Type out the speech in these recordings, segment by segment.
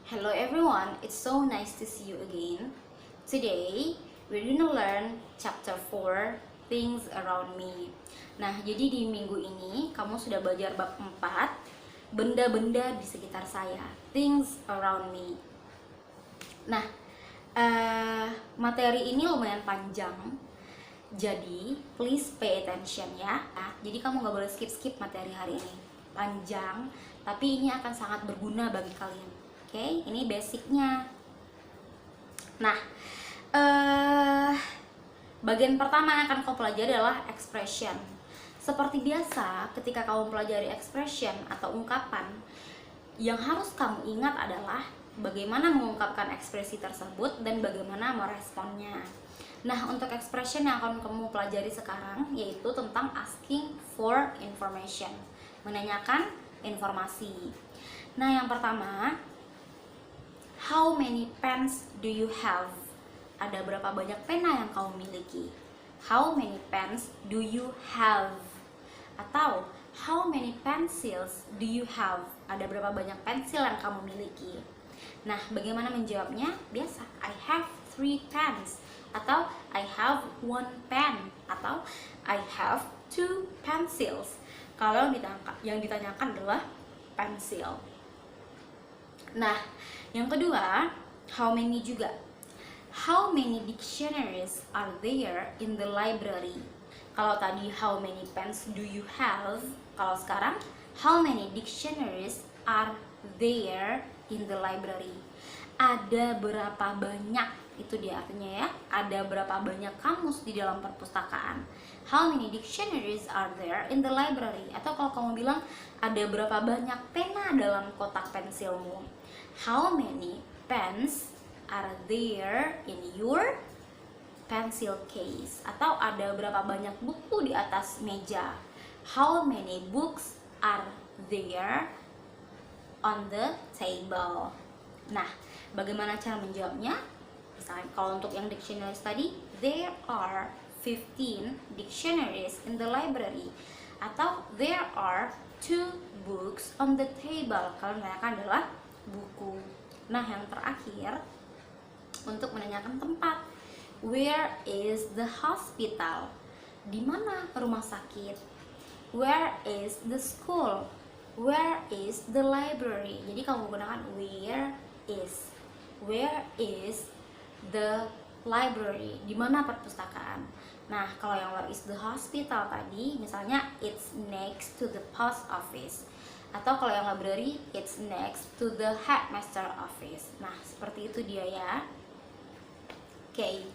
Hello everyone, it's so nice to see you again. Today, we're gonna learn chapter 4, Things Around Me. Nah, jadi di minggu ini kamu sudah belajar bab 4, benda-benda di sekitar saya, Things Around Me. Nah, materi ini lumayan panjang, jadi please pay attention ya. Jadi kamu gak boleh skip-skip materi hari ini. Panjang, tapi ini akan sangat berguna bagi kalian. Oke, ini basicnya. Nah, bagian pertama yang akan kamu pelajari adalah expression. Seperti biasa, ketika kamu pelajari expression atau ungkapan, yang harus kamu ingat adalah bagaimana mengungkapkan ekspresi tersebut dan bagaimana meresponnya. Nah, untuk expression yang akan kamu pelajari sekarang yaitu tentang asking for information, menanyakan informasi. Nah, yang pertama, how many pens do you have? Ada berapa banyak pena yang kamu miliki? How many pens do you have? Atau how many pencils do you have? Ada berapa banyak pensil yang kamu miliki? Nah, bagaimana menjawabnya? Biasa, I have 3 pens. Atau I have 1 pen. Atau I have 2 pencils. Kalau yang ditanyakan adalah pensil. Nah, yang kedua, how many juga. How many dictionaries are there in the library? Kalau tadi how many pens do you have, kalau sekarang how many dictionaries are there in the library? Ada berapa banyak, itu dia artinya ya. Ada berapa banyak kamus di dalam perpustakaan? How many dictionaries are there in the library? Atau kalau kamu bilang ada berapa banyak pena dalam kotak pensilmu? How many pens are there in your pencil case? Atau ada berapa banyak buku di atas meja? How many books are there on the table? Nah, bagaimana cara menjawabnya? Misalnya kalau untuk yang dictionaries tadi, there are 15 dictionaries in the library. Atau there are 2 books on the table. Kalau menanyakan adalah buku. Nah, yang terakhir untuk menanyakan tempat, where is the hospital? Di mana rumah sakit? Where is the school? Where is the library? Jadi kamu gunakan where is the library? Di mana perpustakaan? Nah, kalau yang where is the hospital tadi, misalnya it's next to the post office. Atau kalau yang library, it's next to the headmaster office. Nah, seperti itu dia ya. Oke,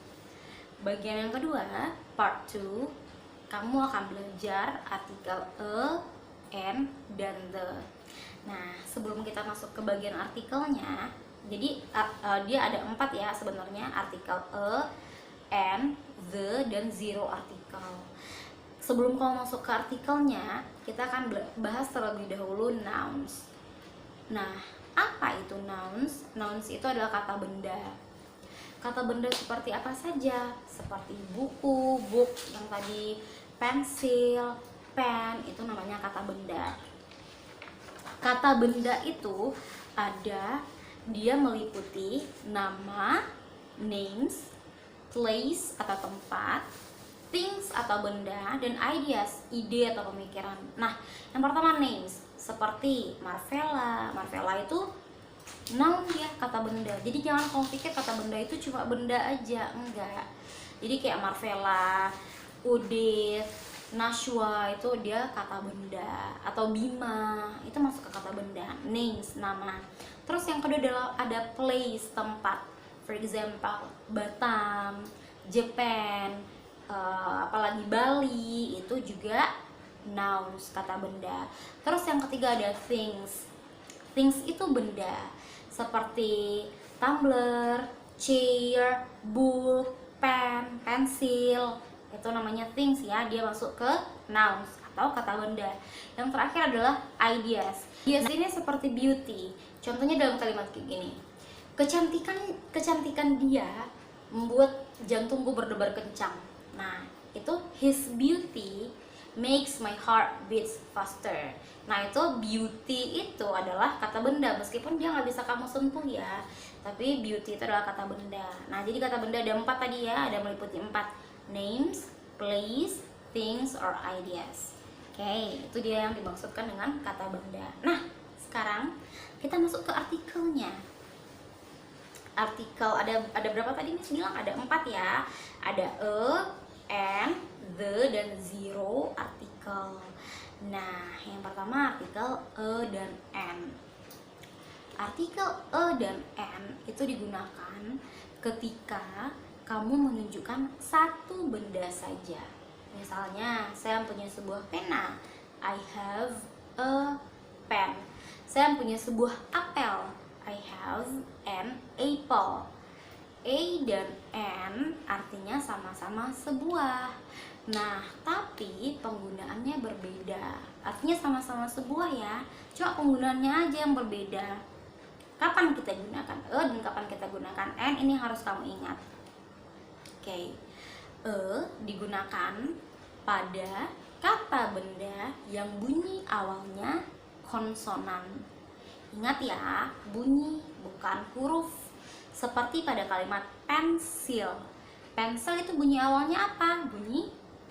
bagian yang kedua, part 2, kamu akan belajar artikel a, and, dan the. Nah, sebelum kita masuk ke bagian artikelnya, jadi dia ada 4 ya sebenarnya, artikel a, and, the, dan zero artikel. Sebelum kamu masuk ke artikelnya, kita akan bahas terlebih dahulu nouns. Nah, apa itu nouns? Nouns itu adalah kata benda. Kata benda seperti apa saja? Seperti buku, book, yang tadi pensil, pen, itu namanya kata benda. Kata benda itu dia meliputi nama, names, place atau tempat, things atau benda, dan ideas, ide atau pemikiran. Nah, yang pertama names, seperti Marvella. Marvella itu noun ya, kata benda. Jadi jangan kamu pikir kata benda itu cuma benda aja, enggak. Jadi kayak Marvella, Udit, Nashwa itu dia kata benda. Atau Bima, itu masuk ke kata benda. Names, nama. Terus yang kedua adalah ada place, tempat. For example, Batam, Japan, apalagi Bali, itu juga nouns, kata benda. Terus yang ketiga ada things. Things itu benda, seperti tumbler, chair, book, pen, pensil, itu namanya things ya, dia masuk ke nouns atau kata benda. Yang terakhir adalah ideas. Ideas ini seperti beauty. Contohnya dalam kalimat kayak gini, kecantikan dia membuat jantungku berdebar kencang. Nah, itu his beauty makes my heart beats faster. Nah itu beauty itu adalah kata benda, meskipun dia nggak bisa kamu sentuh ya, tapi beauty itu adalah kata benda. Nah jadi kata benda ada 4 tadi ya, ada meliputi 4: names, place, things, or ideas. Oke, itu dia yang dimaksudkan dengan kata benda. Nah sekarang kita masuk ke artikelnya. Artikel ada berapa tadi Miss bilang? Ada 4 ya. Ada an, the, dan zero artikel. Nah yang pertama artikel dan an. Artikel dan an itu digunakan ketika kamu menunjukkan satu benda saja. Misalnya saya punya sebuah pena, I have a pen. Saya punya sebuah apel, I have an apple. A dan an artinya sama-sama sebuah. Nah, tapi penggunaannya berbeda. Artinya sama-sama sebuah ya, cuma penggunaannya aja yang berbeda. Kapan kita gunakan dan kapan kita gunakan n, ini harus kamu ingat. Oke. Digunakan pada kata benda yang bunyi awalnya konsonan. Ingat ya, bunyi bukan huruf. Seperti pada kalimat pensil. Pensil itu bunyi awalnya apa? Bunyi P.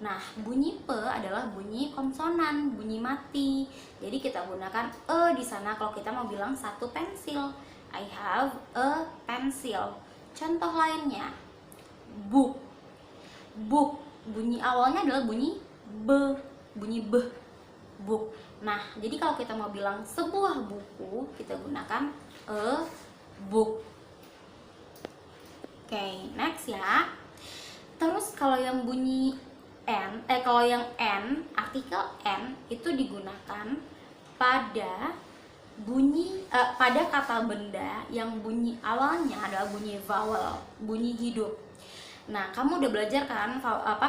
Nah, bunyi P adalah bunyi konsonan, bunyi mati. Jadi kita gunakan di sana kalau kita mau bilang satu pensil. I have a pencil. Contoh lainnya, book. Book, bunyi awalnya adalah bunyi B, bunyi B. Book. Nah, jadi kalau kita mau bilang sebuah buku, kita gunakan a book. Oke, next ya. Terus kalau yang bunyi n, kalau yang n, artikel n itu digunakan pada bunyi pada kata benda yang bunyi awalnya adalah bunyi vowel, bunyi hidup. Nah, kamu udah belajar kan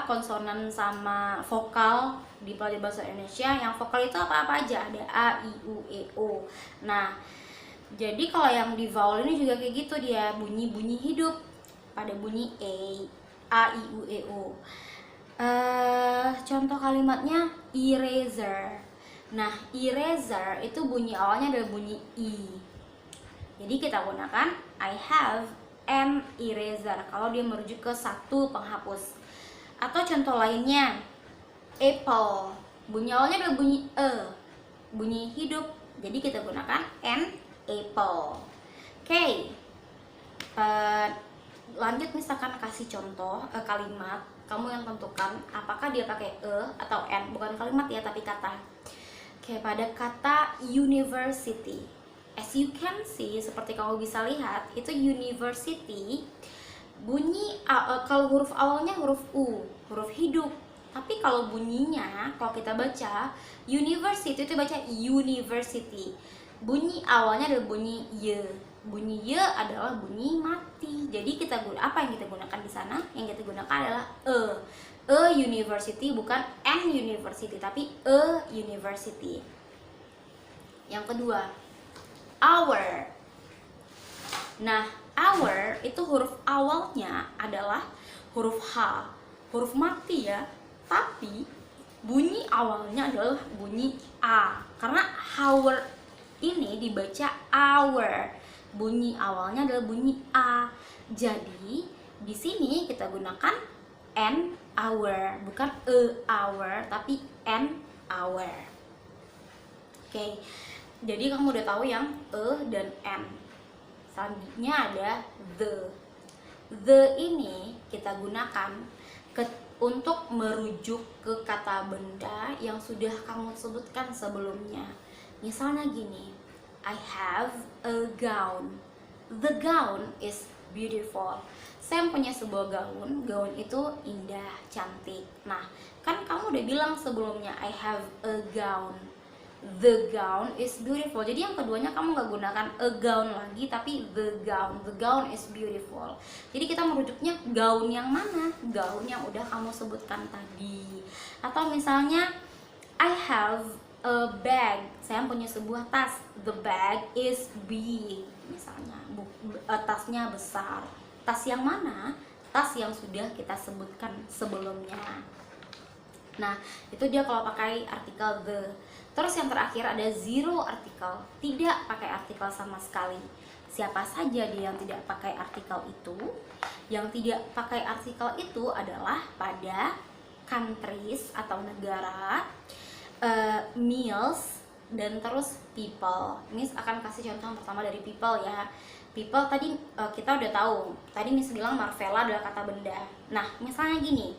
konsonan sama vokal di pelajaran bahasa Indonesia. Yang vokal itu apa-apa aja, ada a, i, u, e, o. Nah, jadi kalau yang di vowel ini juga kayak gitu, dia bunyi-bunyi hidup pada bunyi a, i, u, e, o. Contoh kalimatnya eraser. Nah, eraser itu bunyi awalnya adalah bunyi i. Jadi kita gunakan I have an eraser kalau dia merujuk ke satu penghapus. Atau contoh lainnya, apple. Bunyi awalnya adalah bunyi bunyi hidup. Jadi kita gunakan an apple. Oke. Lanjut, misalkan kasih contoh kalimat, kamu yang tentukan apakah dia pakai atau n, bukan kalimat ya tapi kata. Oke, pada kata university, as you can see, seperti kamu bisa lihat, itu university bunyi kalau huruf awalnya huruf u, huruf hidup. Tapi kalau bunyinya, kalau kita baca university itu baca university. Bunyi awalnya adalah bunyi y. Bunyi y adalah bunyi mati. Jadi kita apa yang kita gunakan di sana? Yang kita gunakan adalah a university, bukan an university, tapi a university. Yang kedua, our. Nah, our itu huruf awalnya adalah huruf H, huruf mati ya. Tapi bunyi awalnya adalah bunyi A. Karena our ini dibaca our. Bunyi awalnya adalah bunyi A. Jadi di sini kita gunakan an hour, bukan a hour, tapi an hour. Oke. Jadi kamu udah tahu yang dan n. Selanjutnya ada the. The ini kita gunakan untuk merujuk ke kata benda yang sudah kamu sebutkan sebelumnya. Misalnya gini, I have a gown. The gown is beautiful. Saya punya sebuah gaun. Gaun itu indah, cantik. Nah, kan kamu udah bilang sebelumnya I have a gown. The gown is beautiful. Jadi yang keduanya kamu nggak gunakan a gown lagi, tapi the gown. The gown is beautiful. Jadi kita merujuknya gaun yang mana? Gaun yang udah kamu sebutkan tadi. Atau misalnya I have a bag. Saya punya sebuah tas. The bag is big. Misalnya tasnya besar. Tas yang mana? Tas yang sudah kita sebutkan sebelumnya. Nah, itu dia kalau pakai artikel the. Terus yang terakhir ada zero artikel, tidak pakai artikel sama sekali. Siapa saja dia yang tidak pakai artikel itu? Yang tidak pakai artikel itu adalah pada countries atau negara, meals, dan terus people. Ini akan kasih contoh yang pertama dari people ya. People tadi kita udah tahu. Tadi Miss bilang Marvella adalah kata benda. Nah, misalnya gini,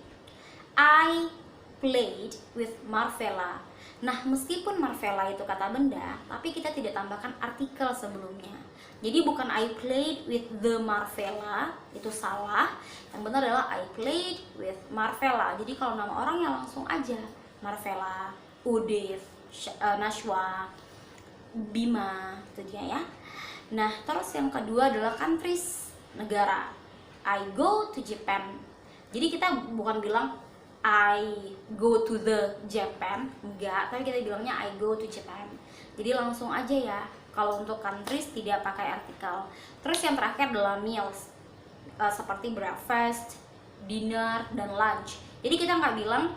I played with Marvella. Nah, meskipun Marvella itu kata benda, tapi kita tidak tambahkan artikel sebelumnya. Jadi bukan I played with the Marvella, itu salah. Yang benar adalah I played with Marvella. Jadi kalau nama orangnya langsung aja Marvella, Udith, Nashwa, Bima, itu dia ya. Nah, terus yang kedua adalah countries, negara. I go to Japan. Jadi kita bukan bilang I go to the Japan, enggak, tapi kita bilangnya I go to Japan. Jadi langsung aja ya. Kalau untuk countries tidak pakai artikel. Terus yang terakhir adalah meals, seperti breakfast, dinner, dan lunch. Jadi kita nggak bilang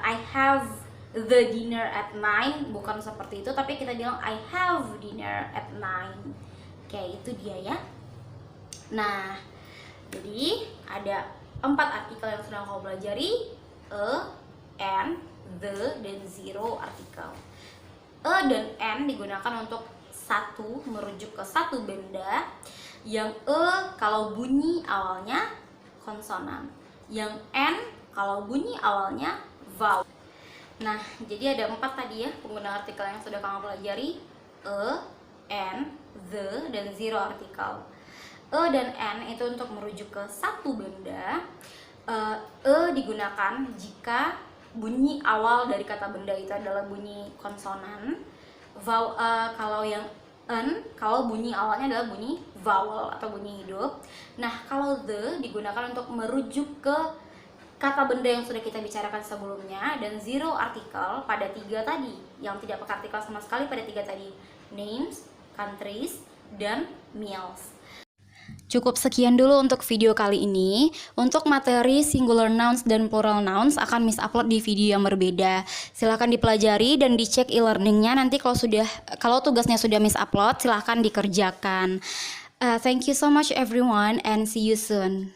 I have the dinner at 9, bukan seperti itu, tapi kita bilang I have dinner at 9. Kayak itu dia ya. Nah, jadi ada 4 artikel yang sudah kau pelajari: an, the, dan zero artikel. Dan n digunakan untuk satu, merujuk ke satu benda. Yang kalau bunyi awalnya konsonan, yang n kalau bunyi awalnya vowel. Nah, jadi ada 4 tadi ya penggunaan artikel yang sudah kamu pelajari: n, the, dan zero artikel. Dan n itu untuk merujuk ke satu benda. Digunakan jika bunyi awal dari kata benda itu adalah bunyi konsonan. Kalau yang n, kalau bunyi awalnya adalah bunyi vowel atau bunyi hidup. Nah, kalau the digunakan untuk merujuk ke kata benda yang sudah kita bicarakan sebelumnya. Dan zero artikel pada 3 tadi, yang tidak pakai artikel sama sekali pada 3 tadi: names, countries, dan meals. Cukup sekian dulu untuk video kali ini. Untuk materi singular nouns dan plural nouns akan Miss upload di video yang berbeda. Silahkan dipelajari dan dicek e-learningnya. Nanti kalau tugasnya sudah Miss upload, silahkan dikerjakan. Thank you so much everyone and see you soon.